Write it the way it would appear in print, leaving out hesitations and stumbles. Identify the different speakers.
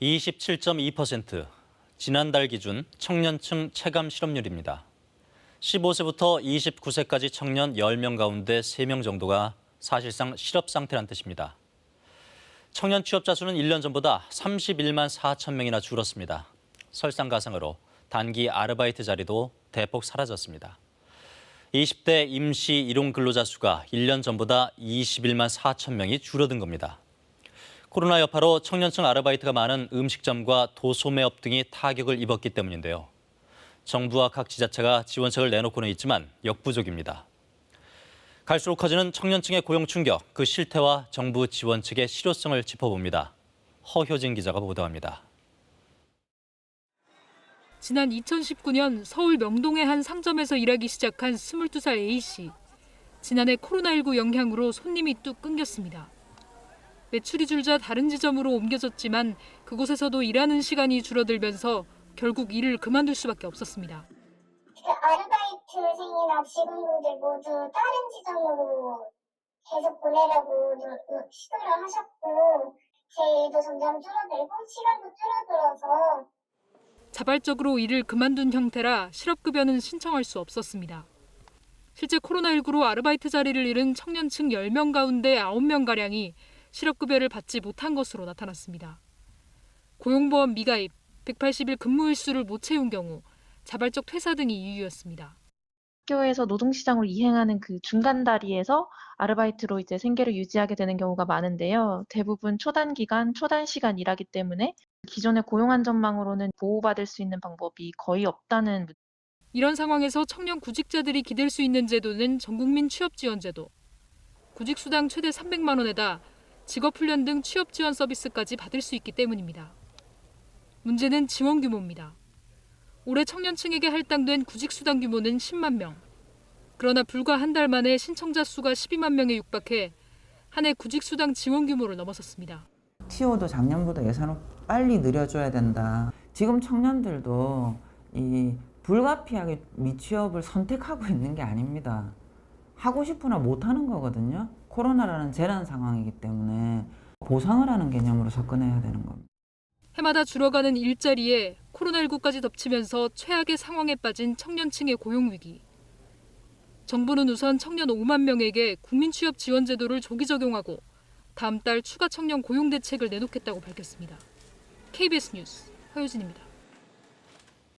Speaker 1: 27.2%, 지난달 기준 청년층 체감 실업률입니다. 15세부터 29세까지 청년 10명 가운데 3명 정도가 사실상 실업 상태란 뜻입니다. 청년 취업자 수는 1년 전보다 31만 4천 명이나 줄었습니다. 설상가상으로 단기 아르바이트 자리도 대폭 사라졌습니다. 20대 임시 일용 근로자 수가 1년 전보다 21만 4천 명이 줄어든 겁니다. 코로나 여파로 청년층 아르바이트가 많은 음식점과 도소매업 등이 타격을 입었기 때문인데요. 정부와 각 지자체가 지원책을 내놓고는 있지만 역부족입니다. 갈수록 커지는 청년층의 고용 충격, 그 실태와 정부 지원책의 실효성을 짚어봅니다. 허효진 기자가 보도합니다.
Speaker 2: 지난 2019년 서울 명동의 한 상점에서 일하기 시작한 22살 A씨. 지난해 코로나19 영향으로 손님이 뚝 끊겼습니다. 매출이 줄자 다른 지점으로 옮겨졌지만 그곳에서도 일하는 시간이 줄어들면서 결국 일을 그만둘 수밖에 없었습니다.
Speaker 3: 아르바이트생이나 직원분들 모두 다른 지점으로 계속 보내려고 시도를 하셨고 제 일도 점점 줄어들고 시간도 줄어들어서
Speaker 2: 자발적으로 일을 그만둔 형태라 실업급여는 신청할 수 없었습니다. 실제 코로나19로 아르바이트 자리를 잃은 청년층 10명 가운데 9명가량이 실업급여를 받지 못한 것으로 나타났습니다. 고용보험 미가입, 180일 근무일수를 못 채운 경우, 자발적 퇴사 등이 이유였습니다.
Speaker 4: 학교에서 노동시장으로 이행하는 그 중간 다리에서 아르바이트로 이제 생계를 유지하게 되는 경우가 많은데요. 대부분 초단 기간, 초단 시간 일하기 때문에 기존의 고용안전망으로는 보호받을 수 있는 방법이 거의 없다는.
Speaker 2: 이런 상황에서 청년 구직자들이 기댈 수 있는 제도는 전국민 취업지원제도. 구직수당 최대 300만 원에다 직업훈련 등 취업지원 서비스까지 받을 수 있기 때문입니다. 문제는 지원 규모입니다. 올해 청년층에게 할당된 구직수당 규모는 10만 명. 그러나 불과 한 달 만에 신청자 수가 12만 명에 육박해 한 해 구직수당 지원 규모를 넘어섰습니다.
Speaker 5: TO도 작년보다 예산을 빨리 늘려줘야 된다. 지금 청년들도 이 불가피하게 미취업을 선택하고 있는 게 아닙니다. 하고 싶으나 못하는 거거든요. 코로나라는 재난 상황이기 때문에 보상을 하는 개념으로 접근해야 되는 겁니다.
Speaker 2: 해마다 줄어가는 일자리에 코로나19까지 덮치면서 최악의 상황에 빠진 청년층의 고용위기. 정부는 우선 청년 5만 명에게 국민취업지원제도를 조기 적용하고 다음 달 추가 청년 고용 대책을 내놓겠다고 밝혔습니다. KBS 뉴스 허효진입니다.